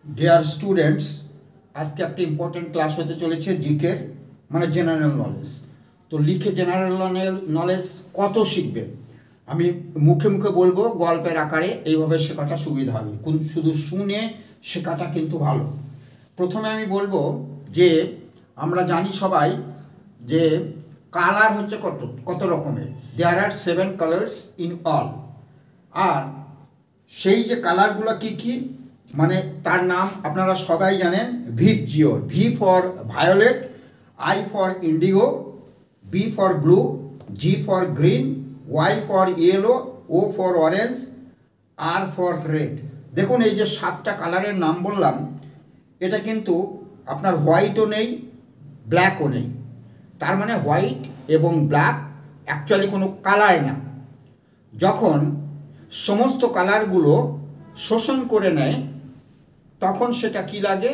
Dear students, আজকে একটা important class হতে চলেছে জিকের, মানে জেনারেল নলেজ। তো লিখে জেনারেল নলেজ কত শিখবে আমি মুখে মুখে বলবো, গল্পের আকারে এইভাবে শেখাটা সুবিধা হবে। শুধু শুনে শেখাটা কিন্তু ভালো। প্রথমে আমি বলবো যে আমরা জানি সবাই যে কালার হচ্ছে কত রকমের। দেয়ার আর 7 কালার্স ইন অল। আর সেই যে কালারগুলো কি কি, মানে তার নাম আপনারা সবাই জানেন। VIBGYOR, V for violet, I for indigo, B for blue, G for green, Y for yellow, O for orange, R for red. দেখুন এই যে 7টা কালারের নাম বললাম, এটা কিন্তু আপনার হোয়াইটও নেই, ব্ল্যাকও নেই। তার মানে হোয়াইট এবং ব্ল্যাক অ্যাকচুয়ালি কোনো কালার না। যখন সমস্ত কালারগুলো শোষণ করে নেয় তখন সেটা কি লাগে?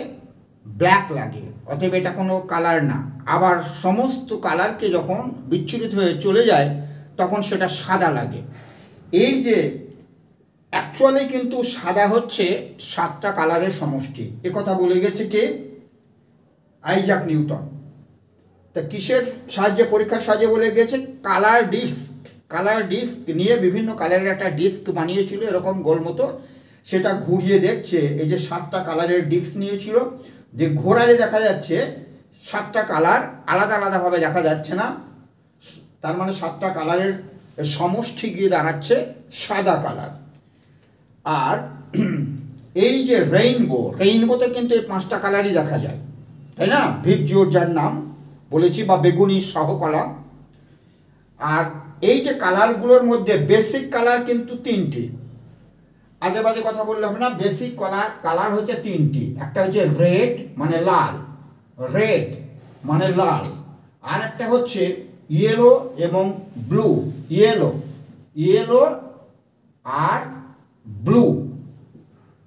ব্ল্যাক লাগে। অতএব এটা কোনো কালার না। আবার সমস্ত কালারকে যখন বিচ্ছুরিত হয়ে চলে যায় তখন সেটা সাদা লাগে। এই যে অ্যাকচুয়ালি কিন্তু সাদা হচ্ছে 7টা কালারের সমষ্টি। একথা বলে গেছে কে? Isaac Newton. তা কিসের সাহায্যে, পরীক্ষার সাহায্যে বলে গেছে? কালার ডিস্ক নিয়ে বিভিন্ন কালারের একটা ডিস্ক বানিয়েছিল, এরকম গোল মতো। সেটা ঘুরিয়ে দেখছে, এই যে 7টা কালারের ডিস্ক নিয়েছিল, যে ঘোরালে দেখা যাচ্ছে 7টা কালার আলাদা আলাদাভাবে দেখা যাচ্ছে না। তার মানে 7টা কালারের সমষ্টি গিয়ে দাঁড়াচ্ছে সাদা কালার। আর এই যে রেইনবোতে কিন্তু এই 5টা কালারই দেখা যায়, তাই না? ভিপজিওর যার নাম বলেছি, বা বেগুনি সহকলা। আর এই যে কালারগুলোর মধ্যে বেসিক কালার কিন্তু 3টি। আজে বাজে কথা বললে হবে না। বেসিক কালার হচ্ছে 3টি। একটা হচ্ছে রেড মানে লাল, আর একটা হচ্ছে ইয়েলো এবং ব্লু। ইয়েলো আর ব্লু,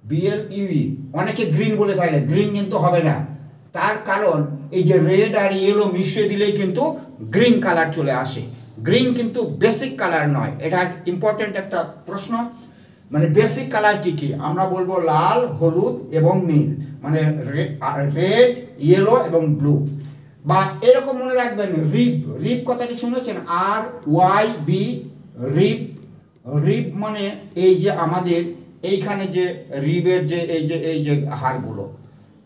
BLUE। অনেকে গ্রিন বলে থাকে, গ্রিন কিন্তু হবে না। তার কারণ এই যে রেড আর ইয়েলো মিশিয়ে দিলেই কিন্তু গ্রিন কালার চলে আসে। গ্রিন কিন্তু বেসিক কালার নয়। এটা ইম্পর্টেন্ট একটা প্রশ্ন। মানে বেসিক কালার কি কি? আমরা বলবো লাল, হলুদ এবং নীল, মানে রেড, ইয়েলো এবং ব্লু। বা এরকম মনে রাখবেন, রিপ কথাটি শুনেছেন? RYB, রিপ মানে এই যে আমাদের এইখানে যে রিবের যে এই যে হাড়গুলো,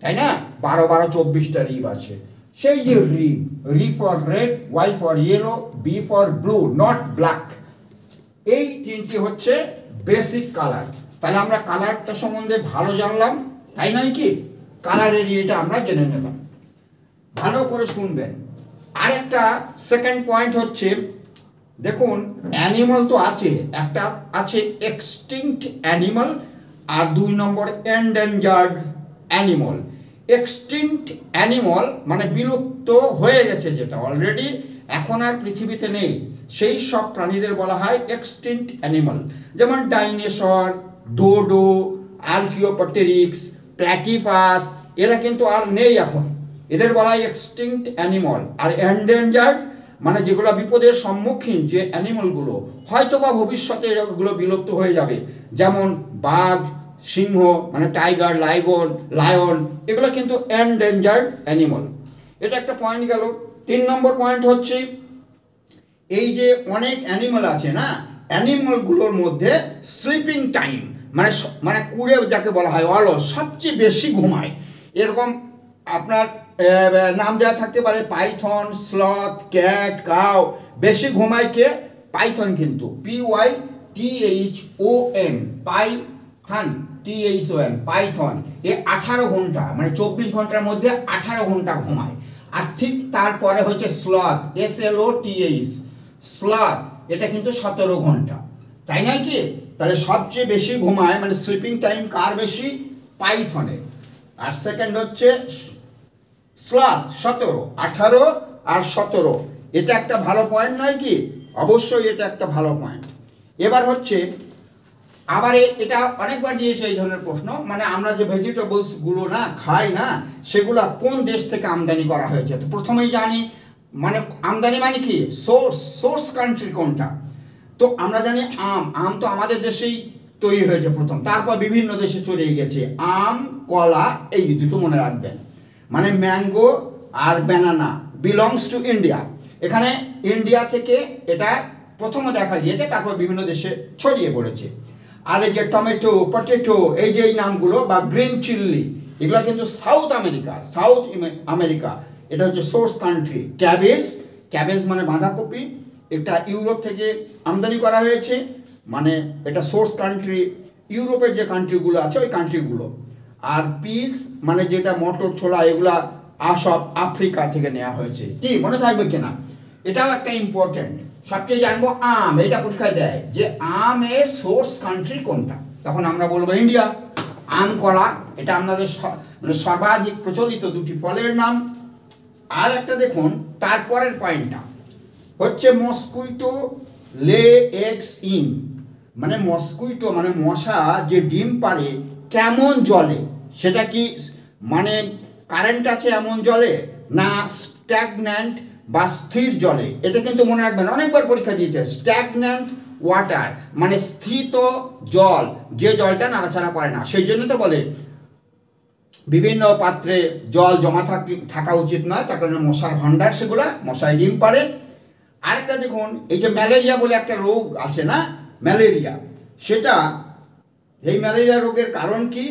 তাই না? 12-24টা রিব আছে। সেই যে R for red, Y for yellow, B for blue, not black. এই 3টি হচ্ছে বেসিক কালার। তাহলে আমরা কালারটা সম্বন্ধে ভালো জানলাম, তাই নয় কি? কালারের এটা আমরা জেনে নিলাম। ভালো করে শুনবেন। আর একটা সেকেন্ড পয়েন্ট হচ্ছে, দেখুন অ্যানিমাল তো আছে, একটা আছে এক্সটিংক্ট অ্যানিমাল, আর 2 নম্বর এন্ডেঞ্জার্ড অ্যানিমাল। এক্সটিংক্ট অ্যানিমাল মানে বিলুপ্ত হয়ে গেছে, যেটা অলরেডি এখন আর পৃথিবীতে নেই, সেই সব প্রাণীদের বলা হয় এক্সটিংক্ট অ্যানিমাল। যেমন ডাইনোসর, ডোডো, আর্কিওপটেরিক্স, প্ল্যাটিপাস, এরা কিন্তু আর নেই এখন। এদের বলা হয় এক্সটিংক্ট অ্যানিমাল। আর এন্ডেঞ্জার্ড মানে যেগুলো বিপদের সম্মুখীন যে অ্যানিমালগুলো, হয়তো বা ভবিষ্যতে এগুলো বিলুপ্ত হয়ে যাবে। যেমন বাঘ, সিংহ মানে টাইগার, লায়ন, এগুলো কিন্তু এন্ডেঞ্জার্ড অ্যানিমাল। এটা একটা পয়েন্ট গেল। 3 নম্বর পয়েন্ট হচ্ছে, এই যে অনেক অ্যানিমাল আছে না, অ্যানিমালগুলোর মধ্যে স্লিপিং টাইম মানে কুড়ে যাকে বলা হয়, অলস, সবচেয়ে বেশি ঘুমায়। এরকম আপনার নাম দেওয়া থাকতে পারে, পাইথন, স্লথ, ক্যাট, কাউ। বেশি ঘুমায় কে? পাইথন। কিন্তু PYTHON, পাইথন। এ 18 ঘন্টা, মানে 24 ঘন্টার মধ্যে 18 ঘন্টা ঘুমায়। আর ঠিক তারপরে হচ্ছে স্লথ, SLOTH, স্লথ, এটা কিন্তু 17 ঘন্টা, তাই নয় কি? তাহলে সবচেয়ে বেশি ঘুমায় মানে স্লিপিং টাইম কার বেশি? পাইথনের। আর সেকেন্ড হচ্ছে স্লথ, 17, 18 আর 17। এটা একটা ভালো পয়েন্ট নয় কি? অবশ্যই এটা একটা ভালো পয়েন্ট। এবার হচ্ছে আবার এটা অনেকবার দিয়েছে এই ধরনের প্রশ্ন, মানে আমরা যে ভেজিটেবলসগুলো না খাই না, সেগুলো কোন দেশ থেকে আমদানি করা হয়েছে। তো প্রথমেই জানি, মানে আমদানি মানে কি? সোর্স কান্ট্রি কোনটা। তো আমরা জানি আম তো আমাদের দেশেই তৈরি হয়েছে প্রথম, তারপর বিভিন্ন দেশে ছড়িয়ে গেছে। আম, কলা, এই দুটো মনে রাখবেন। মানে ম্যাঙ্গো আর ব্যানানা বিলংস টু ইন্ডিয়া। এখানে ইন্ডিয়া থেকে এটা প্রথমে দেখা গিয়েছে, তারপর বিভিন্ন দেশে ছড়িয়ে পড়েছে। আর এই যে টমেটো, পটেটো, এই যে এই নামগুলো বা গ্রিন চিল্লি, এগুলো কিন্তু সাউথ আমেরিকা, এটা হচ্ছে সোর্স কান্ট্রি। ক্যাবেজ মানে বাঁধাকপি, এটা ইউরোপ থেকে আমদানি করা হয়েছে, মানে এটা সোর্স কান্ট্রি ইউরোপের যে কান্ট্রিগুলো আছে ওই কান্ট্রিগুলো। আর পিস মানে যেটা মটর ছোলা, এগুলা সব আফ্রিকা থেকে নেওয়া হয়েছে। কি মনে থাকবে কিনা, এটাও একটা ইম্পর্টেন্ট। সবচেয়ে জানবো আম, এটা পরীক্ষায় দেয় যে আমের সোর্স কান্ট্রি কোনটা, তখন আমরা বলবো ইন্ডিয়া। আম, কলা, এটা আমাদের মানে সর্বাধিক প্রচলিত দুটি ফলের নাম। আর একটা দেখুন তারপরের পয়েন্টটা হচ্ছে মস্কুইটো লে এগস ইন, মানে মস্কুইটো মানে মশা যে ডিম পারে কেমন জলে, সেটা কি মানে কারেন্ট আছে এমন জলে, না স্ট্যাগন্যান্ট বা স্থির জলে। এটা কিন্তু মনে রাখবেন, অনেকবার পরীক্ষা দিয়েছে। স্ট্যাগন্যান্ট ওয়াটার মানে স্থিত জল, যে জলটা নাড়াচাড়া করে না, সেই জন্য তো বলে বিভিন্ন পাত্রে জল জমা থাকা উচিত নয়, তার কারণে মশার ভান্ডার, সেগুলা মশায় ডিম পারে। আরেকটা দেখুন, এই যে ম্যালেরিয়া বলে একটা রোগ আছে না, ম্যালেরিয়া, সেটা এই ম্যালেরিয়া রোগের কারণ কি,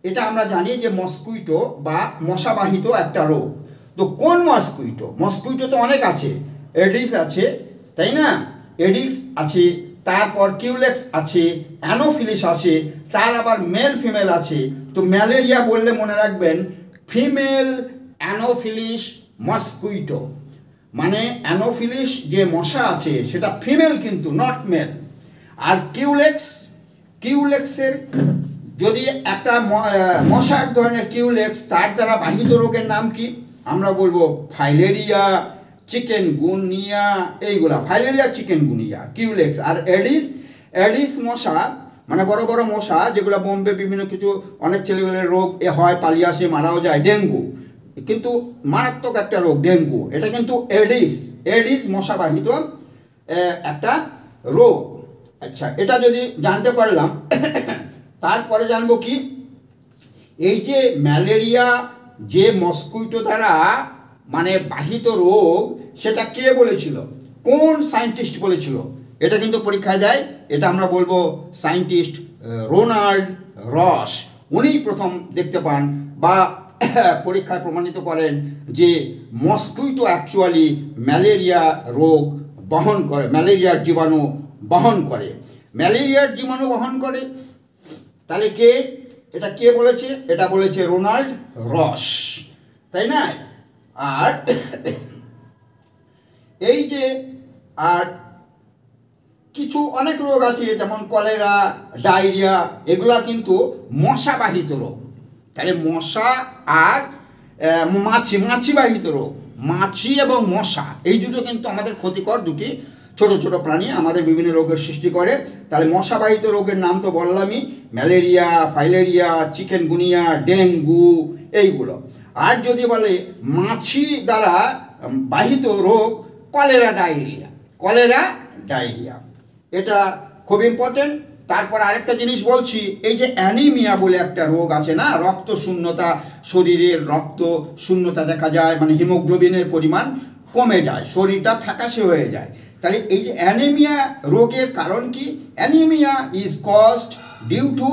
এটা আমরা জানি যে মস্কুইটো বা মশাবাহিত একটা রোগ। তো কোন মস্কুইটো তো অনেক আছে, এডিস আছে, তাই না, এডিস আছে, তারপর কিউলেক্স আছে, অ্যানোফিলিস আছে, তার আবার মেল ফিমেল আছে। তো ম্যালেরিয়া বললে মনে রাখবেন ফিমেল অ্যানোফিলিস মস্কুইটো, মানে অ্যানোফিলিস যে মশা আছে সেটা ফিমেল কিন্তু নট মেল। আর কিউলেক্সের যদি একটা মশা এক ধরনের কিউলেক্স, তার দ্বারা বাহিত রোগের নাম কি, আমরা বলবো ফাইলেরিয়া, চিকেনগুনিয়া, এইগুলা ফাইলেরিয়া, চিকেনগুনিয়া, কিউলেক্স। আর এডিস মশা মানে বড় বড় মশা যেগুলো বোম্বে বিভিন্ন কিছু অনেক ছেলেমেয়ের রোগ হয়, পালিয়ে আসে, মারাও যায়, ডেঙ্গু, কিন্তু মারাত্মক একটা রোগ ডেঙ্গু, এটা কিন্তু এডিস মশাবাহিত একটা রোগ। আচ্ছা, এটা যদি জানতে পারলাম, তারপরে জানবো কি, এই যে ম্যালেরিয়া যে মস্কুইটো দ্বারা মানে বাহিত রোগ, সেটা কে বলেছিল, কোন সায়েন্টিস্ট বলেছিল, এটা কিন্তু পরীক্ষায় দেয়। এটা আমরা বলবো সায়েন্টিস্ট রোনাল্ড রস, উনি প্রথম দেখতে পান বা পরীক্ষায় প্রমাণিত করেন যে মস্কুইটো অ্যাকচুয়ালি ম্যালেরিয়া রোগ বহন করে, ম্যালেরিয়ার জীবাণু বহন করে। তাহলে এটা কে বলেছে, এটা বলেছে রোনাল্ড রস, তাই না। আর এই যে আর কিছু অনেক রোগ আছে, যেমন কলেরা, ডায়রিয়া, এগুলা কিন্তু মশাবাহিত রোগ। তাহলে মশা আর মাছিবাহিত রোগ, মাছি এবং মশা, এই দুটো কিন্তু আমাদের ক্ষতিকর দুটি ছোট ছোট প্রাণী, আমাদের বিভিন্ন রোগের সৃষ্টি করে। তাহলে মশাবাহিত রোগের নাম তো বললামই, ম্যালেরিয়া, ফাইলেরিয়া, চিকেনগুনিয়া, ডেঙ্গু, এইগুলো। আর যদি বলে মাছি দ্বারা বাহিত রোগ, কলেরা ডায়রিয়া, এটা খুব ইম্পর্টেন্ট। তারপর আরেকটা জিনিস বলছি, এই যে অ্যানিমিয়া বলে একটা রোগ আছে না, রক্ত শূন্যতা, শরীরের রক্ত শূন্যতা দেখা যায়, মানে হিমোগ্লোবিনের পরিমাণ কমে যায়, শরীরটা ফ্যাকাশে হয়ে যায়। তাহলে এই যে অ্যানিমিয়া রোগের কারণ কি, anaemia is caused due to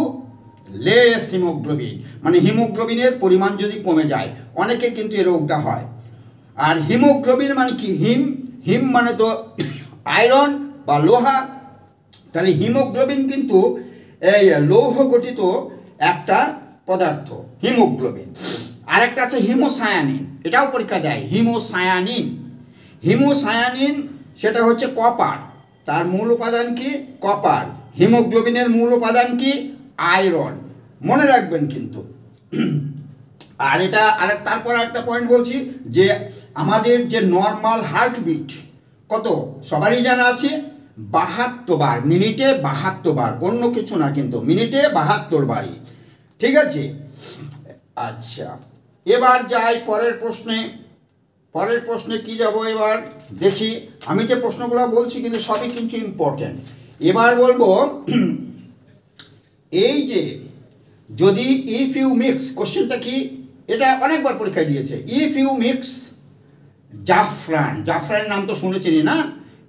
less haemoglobin, মানে হিমোগ্লোবিনের পরিমাণ যদি কমে যায়, অনেকের কিন্তু এই রোগটা হয়। আর হিমোগ্লোবিন মানে কি, হিম মানে তো আয়রন বা লোহা, তাহলে হিমোগ্লোবিন কিন্তু এই লৌহ গঠিত একটা পদার্থ হিমোগ্লোবিন। আরেকটা আছে হিমোসায়ানিন, এটাও পরীক্ষা দেয়, হিমোসায়ানিন সেটা হচ্ছে কপার, তার মূল উপাদান কি, কপার। হিমোগ্লোবিনের মূল উপাদান কি, আয়রন, মনে রাখবেন কিন্তু। আর এটা তারপর একটা পয়েন্ট বলছি, যে আমাদের যে নর্মাল হার্টবিট কত সবারই জানা আছে, 72 বার, মিনিটে 72 বার, অন্য কিছু না, কিন্তু মিনিটে 72 বারই, ঠিক আছে। আচ্ছা, এবার যাই পরের প্রশ্নে কি যাব, এবার দেখি। আমি যে প্রশ্নগুলো বলছি কিন্তু সবই কিন্তু ইম্পর্টেন্ট। এবার বলবো এই যে যদি ইফ ইউ মিক্স, কোশ্চেনটা কি, এটা অনেকবার পরীক্ষায় দিয়েছে, ইফ ইউ মিক্স জাফরান, জাফরানের নাম তো শুনেছিনি না,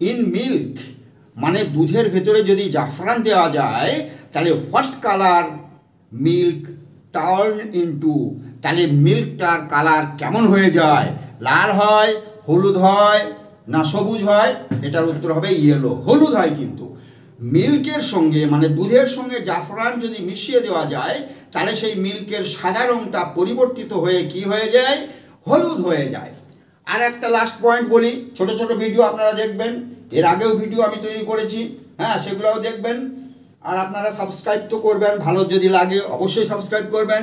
ইন মিল্ক, মানে দুধের ভেতরে যদি জাফরান দেওয়া যায় তাহলে what colour milk turn into, তাহলে মিল্কটার কালার কেমন হয়ে যায়, লাল হয়, হলুদ হয়, না সবুজ হয়? এটার উত্তর হবে ইয়েলো, হলুদ হয়। কিন্তু মিল্কের সঙ্গে মানে দুধের সঙ্গে জাফরান যদি মিশিয়ে দেওয়া যায় তাহলে সেই মিল্কের সাদা রঙটা পরিবর্তিত হয়ে কি হয়ে যায়, হলুদ হয়ে যায়। আর একটা লাস্ট পয়েন্ট বলি, ছোট ছোট ভিডিও আপনারা দেখবেন, এর আগেও ভিডিও আমি তৈরি করেছি, হ্যাঁ সেগুলোও দেখবেন। আর আপনারা সাবস্ক্রাইব তো করবেন, ভালো যদি লাগে অবশ্যই সাবস্ক্রাইব করবেন।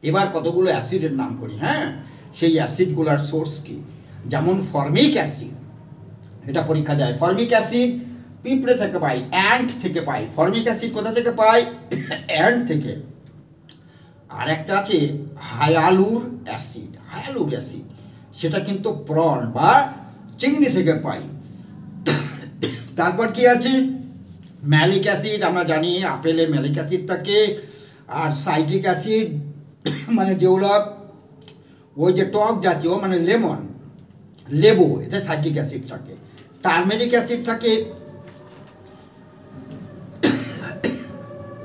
এবার কতগুলো অ্যাসিডের নাম করি, হ্যাঁ সেই অ্যাসিডগুলোর সোর্স কি, যেমন ফর্মিক অ্যাসিড, এটা পরীক্ষা দেয়। ফর্মিক অ্যাসিড পিঁপড়ে থেকে পাই, অ্যান্ট থেকে পাই। ফর্মিক অ্যাসিড কোথা থেকে পাই, অ্যান্ট থেকে। আর একটা আছে হায়ালুর অ্যাসিড, হায়ালুর অ্যাসিড সেটা কিন্তু প্রন বা চিংড়ি থেকে পাই। তারপর কি আছে, ম্যালিক অ্যাসিড, আমরা জানি আপেলে ম্যালিক অ্যাসিড থাকে। আর সাইট্রিক অ্যাসিড মানে যেগুলো ওই যে টক জাতীয় মানে লেমন, লেবু, এতে সাইট্রিক অ্যাসিড থাকে। টার্মেরিক অ্যাসিড থাকে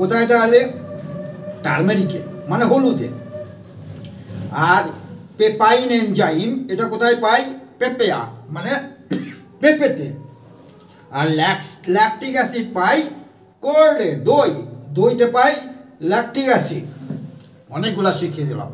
কোথায়, তাহলে টার্মেরিকে মানে হলুদে। আর পেপাইন এনজাইম এটা কোথায় পাই, পেপেয়া মানে পেঁপেতে। আর ল্যাকটিক অ্যাসিড পাই কোল্ডে, দই, দইতে পাই ল্যাকটিক অ্যাসিড। অনেকগুলা শিখিয়ে দিলাম।